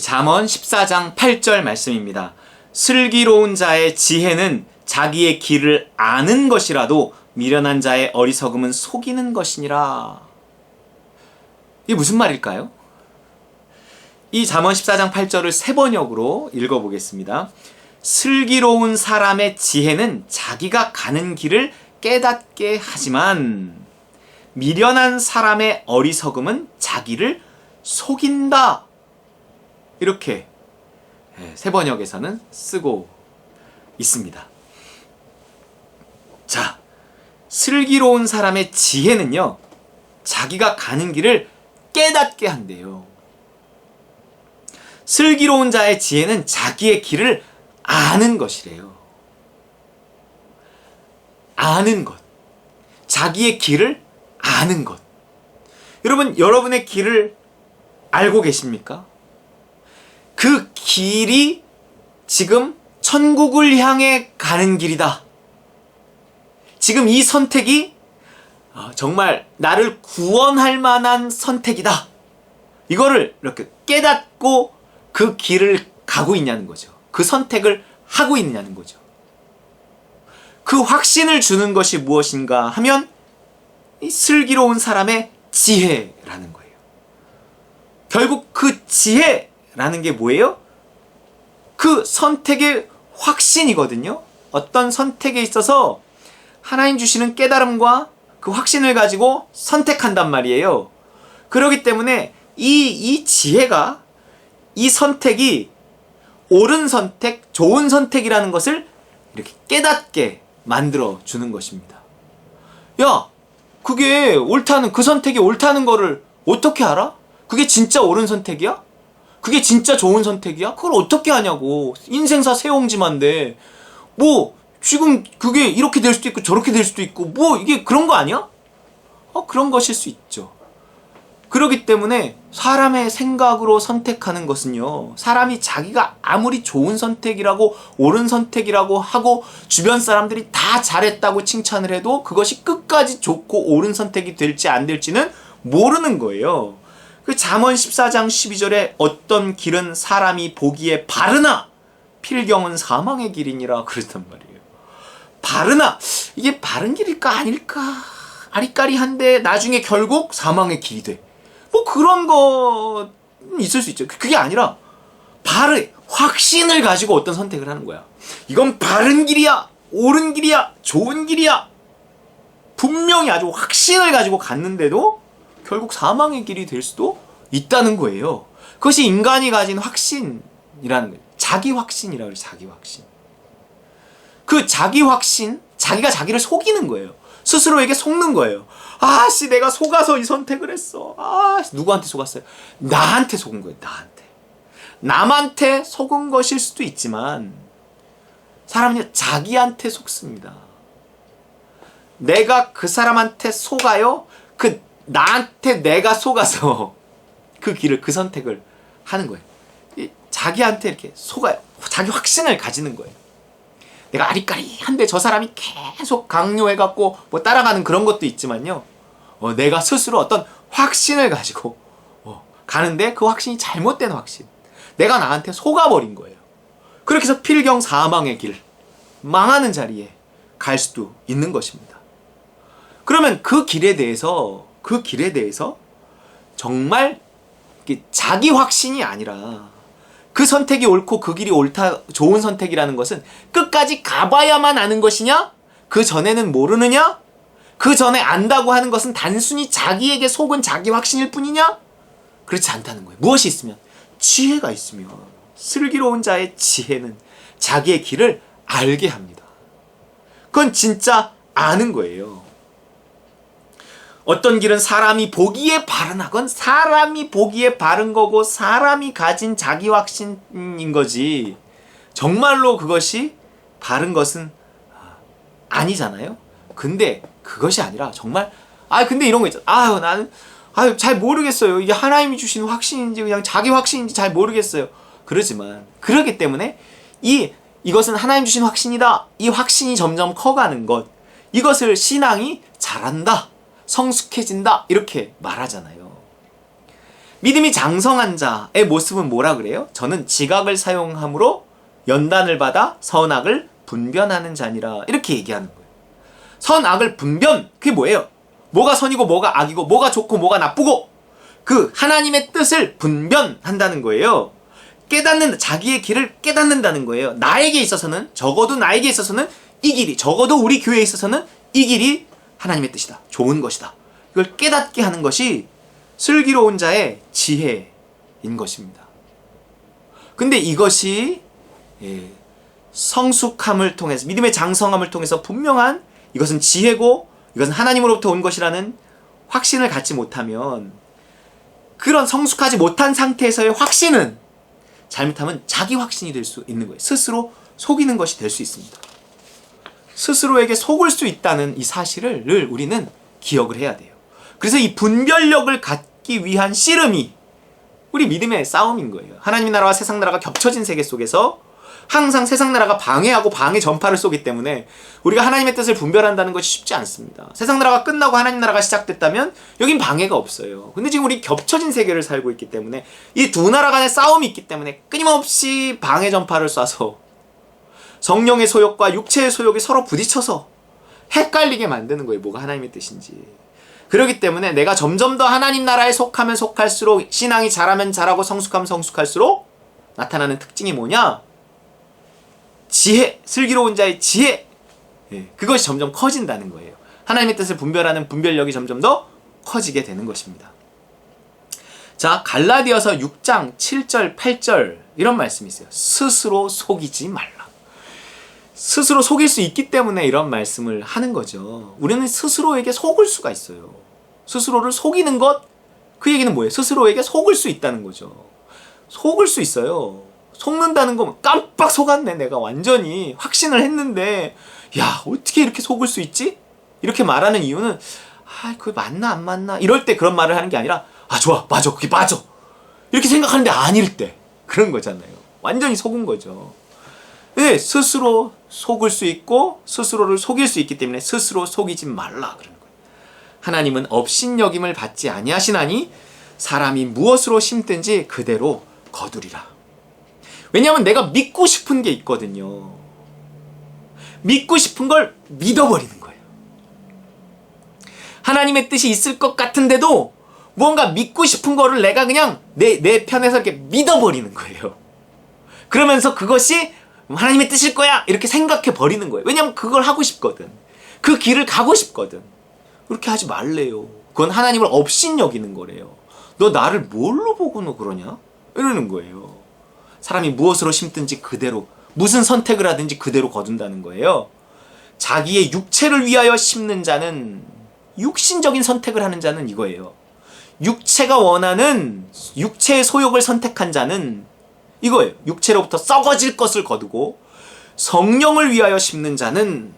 잠언 14장 8절 말씀입니다. 슬기로운 자의 지혜는 자기의 길을 아는 것이라도 미련한 자의 어리석음은 속이는 것이니라. 이게 무슨 말일까요? 이 잠언 14장 8절을 세 번역으로 읽어보겠습니다. 슬기로운 사람의 지혜는 자기가 가는 길을 깨닫게 하지만 미련한 사람의 어리석음은 자기를 속인다. 이렇게 세 번역에서는 쓰고 있습니다. 자, 슬기로운 사람의 지혜는요, 자기가 가는 길을 깨닫게 한대요. 슬기로운 자의 지혜는 자기의 길을 아는 것이래요. 아는 것. 자기의 길을 아는 것. 여러분, 여러분의 길을 알고 계십니까? 그 길이 지금 천국을 향해 가는 길이다. 지금 이 선택이 정말 나를 구원할 만한 선택이다. 이거를 이렇게 깨닫고 그 길을 가고 있냐는 거죠. 그 선택을 하고 있냐는 거죠. 그 확신을 주는 것이 무엇인가 하면 이 슬기로운 사람의 지혜라는 거예요. 결국 그 지혜라는 게 뭐예요? 그 선택의 확신이거든요. 어떤 선택에 있어서 하나님 주시는 깨달음과 그 확신을 가지고 선택한단 말이에요. 그렇기 때문에 이 지혜가, 이 선택이 옳은 선택, 좋은 선택이라는 것을 이렇게 깨닫게 만들어 주는 것입니다. 야, 그게 옳다는, 그 선택이 옳다는 거를 어떻게 알아? 그게 진짜 옳은 선택이야? 그게 진짜 좋은 선택이야? 그걸 어떻게 하냐고. 인생사 세옹지만데 뭐 지금 그게 이렇게 될 수도 있고 저렇게 될 수도 있고 뭐 이게 그런 거 아니야? 그런 것일 수 있죠. 그렇기 때문에 사람의 생각으로 선택하는 것은요, 사람이 자기가 아무리 좋은 선택이라고 옳은 선택이라고 하고 주변 사람들이 다 잘했다고 칭찬을 해도 그것이 끝까지 좋고 옳은 선택이 될지 안 될지는 모르는 거예요. 그 잠언 14장 12절에 어떤 길은 사람이 보기에 바르나 필경은 사망의 길이니라 그랬단 말이에요. 바르나, 이게 바른 길일까 아닐까 아리까리한데 나중에 결국 사망의 길이 돼. 뭐 그런 거 있을 수 있죠. 그게 아니라 확신을 가지고 어떤 선택을 하는 거야. 이건 바른 길이야, 옳은 길이야, 좋은 길이야. 분명히 아주 확신을 가지고 갔는데도 결국 사망의 길이 될 수도 있다는 거예요. 그것이 인간이 가진 확신이라는 거예요. 자기 확신이라고 해요. 자기 확신. 그 자기 확신, 자기가 자기를 속이는 거예요. 스스로에게 속는 거예요. 아씨, 내가 속아서 이 선택을 했어. 누구한테 속았어요? 나한테 속은 거예요. 나한테. 남한테 속은 것일 수도 있지만 사람은요, 자기한테 속습니다. 내가 그 사람한테 속아요. 나한테 내가 속아서 그 길을, 그 선택을 하는 거예요. 자기한테 이렇게 속아요. 자기 확신을 가지는 거예요. 내가 아리까리한데 저 사람이 계속 강요해갖고 뭐 따라가는 그런 것도 있지만요, 내가 스스로 어떤 확신을 가지고 가는데 그 확신이 잘못된 확신, 내가 나한테 속아버린 거예요. 그렇게 해서 필경 사망의 길, 망하는 자리에 갈 수도 있는 것입니다. 그러면 그 길에 대해서 정말 자기 확신이 아니라 그 선택이 옳고 그 길이 옳다, 좋은 선택이라는 것은 끝까지 가봐야만 아는 것이냐? 그 전에는 모르느냐? 그 전에 안다고 하는 것은 단순히 자기에게 속은 자기 확신일 뿐이냐? 그렇지 않다는 거예요. 무엇이 있으면? 지혜가 있으면. 슬기로운 자의 지혜는 자기의 길을 알게 합니다. 그건 진짜 아는 거예요. 어떤 길은 사람이 보기에 바른 건 사람이 보기에 바른 거고 사람이 가진 자기 확신인 거지, 정말로 그것이 바른 것은 아니잖아요. 근데 그것이 아니라 정말 근데 이런 거 있잖아. 나는 잘 모르겠어요. 이게 하나님이 주신 확신인지 그냥 자기 확신인지 잘 모르겠어요. 그러지만 그렇기 때문에 이것은 하나님 주신 확신이다. 이 확신이 점점 커가는 것, 이것을 신앙이 자란다, 성숙해진다, 이렇게 말하잖아요. 믿음이 장성한 자의 모습은 뭐라 그래요? 저는 지각을 사용함으로 연단을 받아 선악을 분별하는 자니라. 이렇게 얘기하는 거예요. 선악을 분별, 그게 뭐예요? 뭐가 선이고 뭐가 악이고 뭐가 좋고 뭐가 나쁘고 그 하나님의 뜻을 분별한다는 거예요. 깨닫는, 자기의 길을 깨닫는다는 거예요. 나에게 있어서는, 적어도 나에게 있어서는 이 길이, 적어도 우리 교회에 있어서는 이 길이 하나님의 뜻이다. 좋은 것이다. 이걸 깨닫게 하는 것이 슬기로운 자의 지혜인 것입니다. 근데 이것이 성숙함을 통해서, 믿음의 장성함을 통해서 분명한 이것은 지혜고 이것은 하나님으로부터 온 것이라는 확신을 갖지 못하면, 그런 성숙하지 못한 상태에서의 확신은 잘못하면 자기 확신이 될 수 있는 거예요. 스스로 속이는 것이 될 수 있습니다. 스스로에게 속을 수 있다는 이 사실을 늘 우리는 기억을 해야 돼요. 그래서 이 분별력을 갖기 위한 씨름이 우리 믿음의 싸움인 거예요. 하나님의 나라와 세상 나라가 겹쳐진 세계 속에서 항상 세상 나라가 방해하고 방해 전파를 쏘기 때문에 우리가 하나님의 뜻을 분별한다는 것이 쉽지 않습니다. 세상 나라가 끝나고 하나님 나라가 시작됐다면 여긴 방해가 없어요. 근데 지금 우리 겹쳐진 세계를 살고 있기 때문에 이 두 나라 간의 싸움이 있기 때문에 끊임없이 방해 전파를 쏴서 성령의 소욕과 육체의 소욕이 서로 부딪혀서 헷갈리게 만드는 거예요. 뭐가 하나님의 뜻인지. 그렇기 때문에 내가 점점 더 하나님 나라에 속하면 속할수록, 신앙이 자라면 자라고 성숙하면 성숙할수록 나타나는 특징이 뭐냐? 지혜, 슬기로운 자의 지혜, 그것이 점점 커진다는 거예요. 하나님의 뜻을 분별하는 분별력이 점점 더 커지게 되는 것입니다. 자, 갈라디아서 6장 7절 8절 이런 말씀이 있어요. 스스로 속이지 말라. 스스로 속일 수 있기 때문에 이런 말씀을 하는 거죠. 우리는 스스로에게 속을 수가 있어요. 스스로를 속이는 것, 그 얘기는 뭐예요? 스스로에게 속을 수 있다는 거죠. 속을 수 있어요. 속는다는 거, 깜빡 속았네. 내가 완전히 확신을 했는데, 야, 어떻게 이렇게 속을 수 있지? 이렇게 말하는 이유는, 그게 맞나 안 맞나? 이럴 때 그런 말을 하는 게 아니라, 좋아, 맞아, 그게 맞아. 이렇게 생각하는데 아닐 때. 그런 거잖아요. 완전히 속은 거죠. 네, 스스로 속을 수 있고 스스로를 속일 수 있기 때문에 스스로 속이지 말라 그러는 거예요. 하나님은 업신여김을 받지 아니하시나니 사람이 무엇으로 심든지 그대로 거두리라. 왜냐하면 내가 믿고 싶은 게 있거든요. 믿고 싶은 걸 믿어버리는 거예요. 하나님의 뜻이 있을 것 같은데도 뭔가 믿고 싶은 거를 내가 그냥 내 편에서 이렇게 믿어버리는 거예요. 그러면서 그것이 하나님의 뜻일 거야 이렇게 생각해 버리는 거예요. 왜냐하면 그걸 하고 싶거든. 그 길을 가고 싶거든. 그렇게 하지 말래요. 그건 하나님을 업신여기는 거래요. 너 나를 뭘로 보고 너 그러냐? 이러는 거예요. 사람이 무엇으로 심든지 그대로, 무슨 선택을 하든지 그대로 거둔다는 거예요. 자기의 육체를 위하여 심는 자는, 육신적인 선택을 하는 자는 이거예요. 육체가 원하는 육체의 소욕을 선택한 자는 이거예요. 육체로부터 썩어질 것을 거두고 성령을 위하여 심는 자는,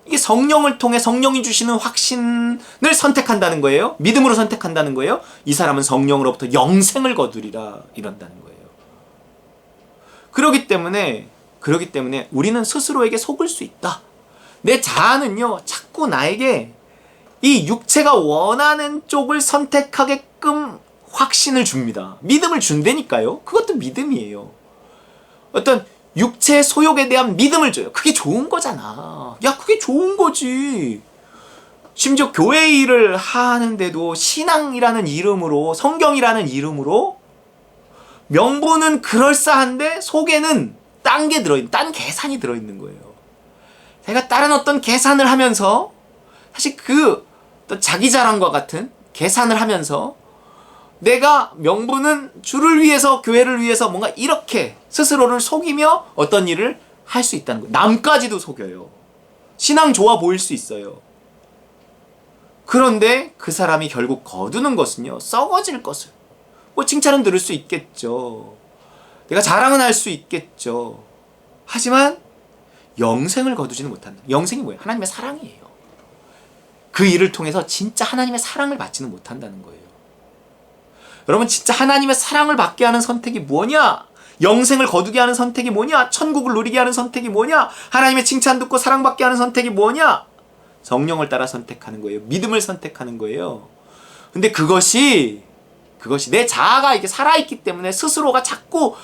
이게 성령을 통해 성령이 주시는 확신을 선택한다는 거예요. 믿음으로 선택한다는 거예요. 이 사람은 성령으로부터 영생을 거두리라 이런다는 거예요. 그렇기 때문에 우리는 스스로에게 속을 수 있다. 내 자아는요, 자꾸 나에게 이 육체가 원하는 쪽을 선택하게끔 확신을 줍니다. 믿음을 준다니까요. 그것도 믿음이에요. 어떤 육체의 소욕에 대한 믿음을 줘요. 그게 좋은 거잖아. 야, 그게 좋은 거지. 심지어 교회 일을 하는데도 신앙이라는 이름으로, 성경이라는 이름으로 명분은 그럴싸한데 속에는 딴 게 들어있는, 딴 계산이 들어있는 거예요. 제가 다른 어떤 계산을 하면서 사실 그 또 자기 자랑과 같은 계산을 하면서 내가 명분은 주를 위해서, 교회를 위해서 뭔가 이렇게 스스로를 속이며 어떤 일을 할 수 있다는 거예요. 남까지도 속여요. 신앙 좋아 보일 수 있어요. 그런데 그 사람이 결국 거두는 것은요, 썩어질 것을. 뭐 칭찬은 들을 수 있겠죠. 내가 자랑은 할 수 있겠죠. 하지만 영생을 거두지는 못한다. 영생이 뭐예요? 하나님의 사랑이에요. 그 일을 통해서 진짜 하나님의 사랑을 받지는 못한다는 거예요. 여러분, 진짜 하나님의 사랑을 받게 하는 선택이 뭐냐? 영생을 거두게 하는 선택이 뭐냐? 천국을 누리게 하는 선택이 뭐냐? 하나님의 칭찬 듣고 사랑받게 하는 선택이 뭐냐? 성령을 따라 선택하는 거예요. 믿음을 선택하는 거예요. 근데 그것이 그것이 내 자아가 이게 살아있기 때문에 스스로가 자꾸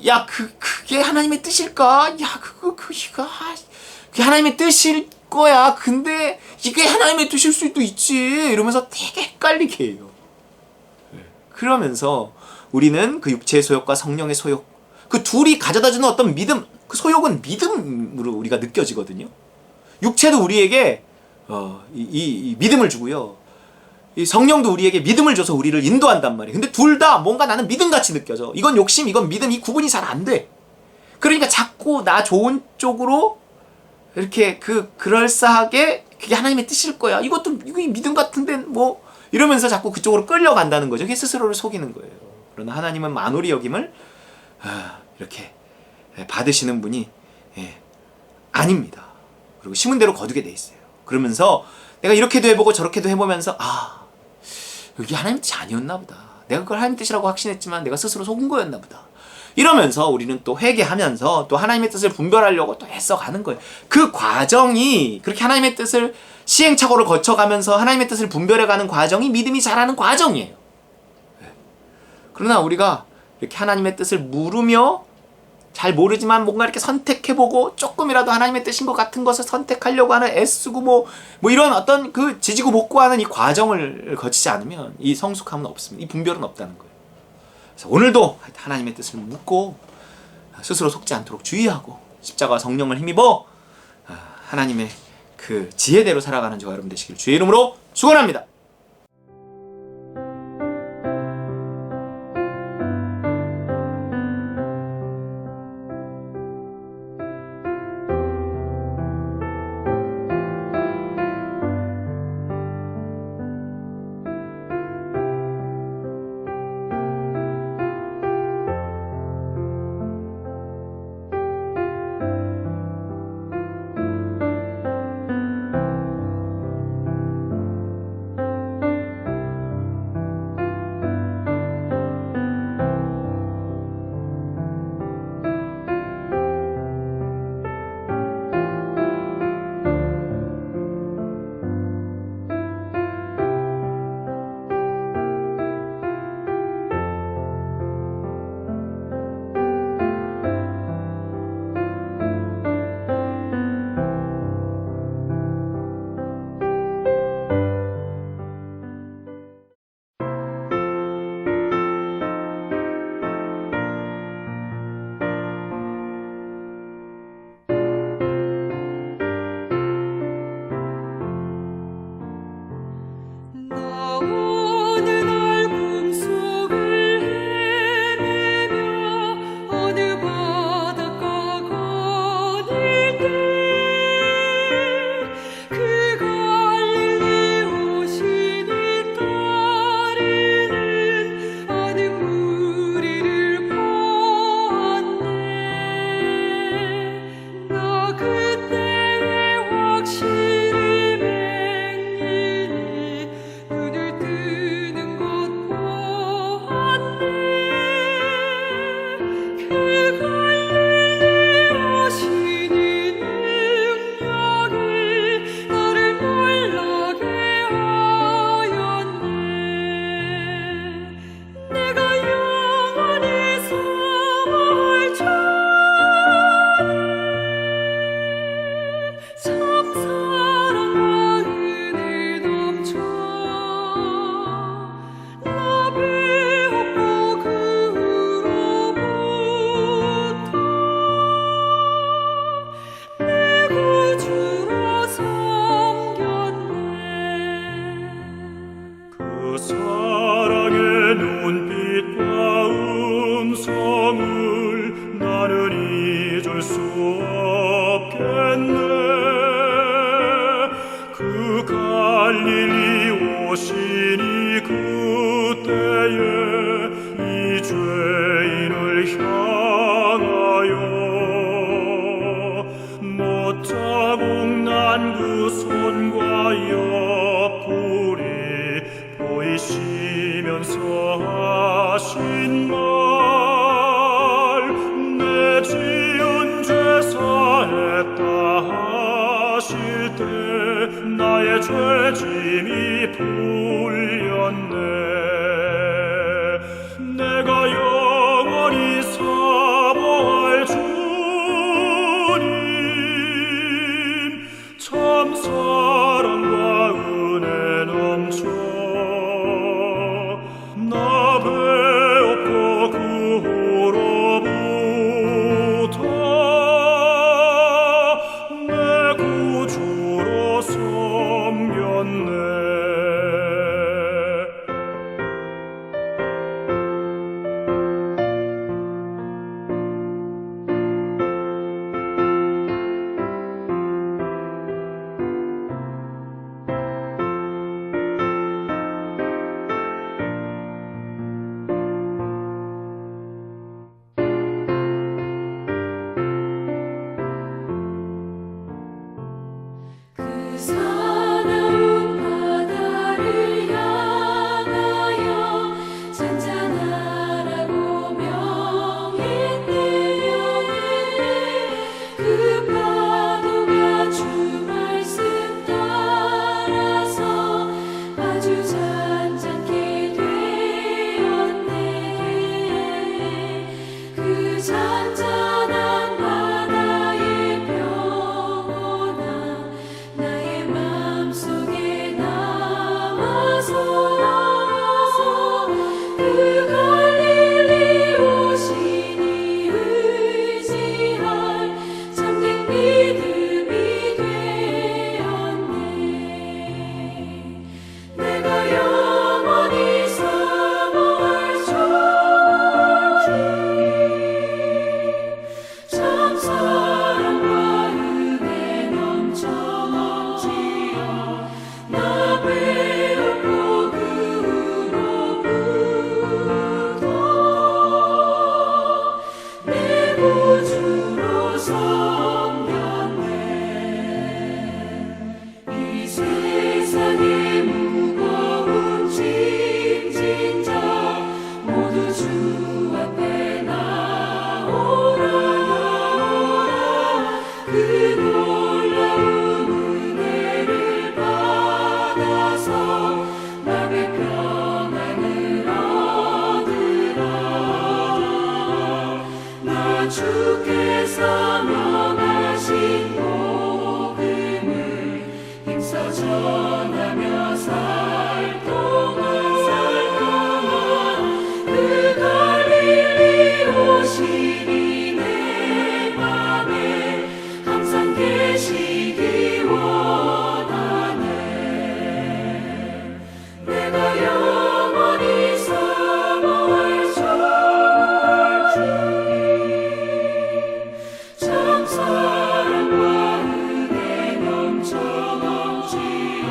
야 그게 하나님의 뜻일까? 야 그게 하나님의 뜻일 거야. 근데 이게 하나님의 뜻일 수도 있지. 이러면서 되게 헷갈리게 해요. 그러면서 우리는 그 육체의 소욕과 성령의 소욕, 그 둘이 가져다주는 어떤 믿음, 그 소욕은 믿음으로 우리가 느껴지거든요. 육체도 우리에게 이 믿음을 주고요. 이 성령도 우리에게 믿음을 줘서 우리를 인도한단 말이에요. 근데 둘 다 뭔가 나는 믿음같이 느껴져. 이건 욕심, 이건 믿음, 이 구분이 잘 안 돼. 그러니까 자꾸 나 좋은 쪽으로 이렇게 그럴싸하게 그게 하나님의 뜻일 거야. 이것도 이거 믿음 같은데 뭐 이러면서 자꾸 그쪽으로 끌려간다는 거죠. 그게 스스로를 속이는 거예요. 그러나 하나님은 만홀히 여김을 이렇게 받으시는 분이 아닙니다. 그리고 심은 대로 거두게 돼 있어요. 그러면서 내가 이렇게도 해보고 저렇게도 해보면서 이게 하나님 뜻이 아니었나 보다. 내가 그걸 하나님 뜻이라고 확신했지만 내가 스스로 속은 거였나 보다. 이러면서 우리는 또 회개하면서 또 하나님의 뜻을 분별하려고 또 애써가는 거예요. 그 과정이 그렇게 하나님의 뜻을 시행착오를 거쳐가면서 하나님의 뜻을 분별해가는 과정이 믿음이 자라는 과정이에요. 그러나 우리가 이렇게 하나님의 뜻을 물으며 잘 모르지만 뭔가 이렇게 선택해보고 조금이라도 하나님의 뜻인 것 같은 것을 선택하려고 하는 애쓰고 뭐 이런 어떤 그 지지고 볶고하는 이 과정을 거치지 않으면 이 성숙함은 없습니다. 이 분별은 없다는 거예요. 그래서 오늘도 하나님의 뜻을 묻고 스스로 속지 않도록 주의하고 십자가와 성령을 힘입어 하나님의 그 지혜대로 살아가는 저와 여러분 되시길 주의 이름으로 축원합니다. 나의 죄짐이 풀렸네. 하소서. 나의 평안을 얻으라. 나 주께서 명하신 복음을 힘써 전하며 살 동안 그 갈릴리 오시니 내 맘에 항상 계시기 원하네. 내가 영원히 사모할 정할지 참 사랑과 은혜 넘쳐 넘치어